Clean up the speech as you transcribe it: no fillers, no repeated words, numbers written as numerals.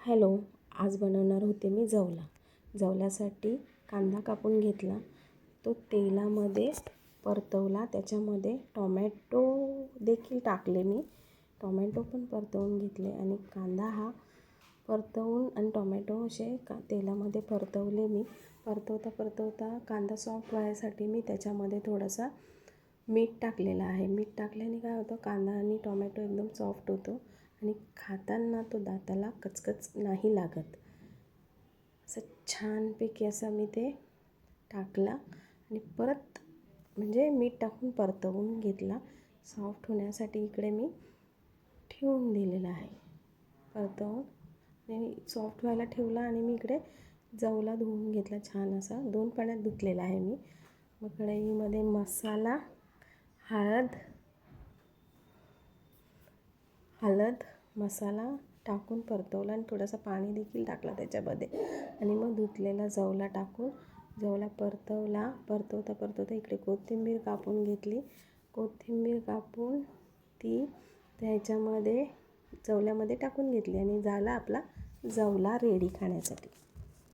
Hello, आज बनवणार होते मी जवला. जवल्यासाठी कांदा कापून घेतला, तो तेलामध्ये परतवला, त्याच्यामध्ये टोमॅटो देखील टाकले मी. टोमॅटो पण परतवून घेतले आणि कांदा हा परतवून आणि टोमॅटो असे तेलामध्ये परतवले मी. परतवता कांदा सॉफ्ट व्हायसाठी मी त्याच्यामध्ये थोडासा मीठ टाकलेलं आहे. मीठ टाकल्याने काय होतं, कांदा आणि टोमॅटो एकदम सॉफ्ट होतो आणि खाताना तो दाताला कचकच नाही लागत. असं छानपैकी असं मी ते टाकला आणि परत म्हणजे मीठ टाकून परतवून घेतला. सॉफ्ट होण्यासाठी इकडे मी ठेवून दिलेलं आहे. परतवून आणि सॉफ्ट व्हायला ठेवला आणि मी इकडे जवला धुवून घेतला छान असा. 2 पाण्यात धुतलेला आहे मी. मग कढईमध्ये मसाला, हळद मसाला टाकून परतवला आणि थोडंसं पाणी देखील टाकलं त्याच्यामध्ये आणि मग धुतलेला जवला टाकून जवला परतवता इकडे कोथिंबीर कापून घेतली. कोथिंबीर कापून ती त्याच्यामध्ये जवल्यामध्ये टाकून घेतली आणि झाला आपला जवला रेडी खाण्यासाठी.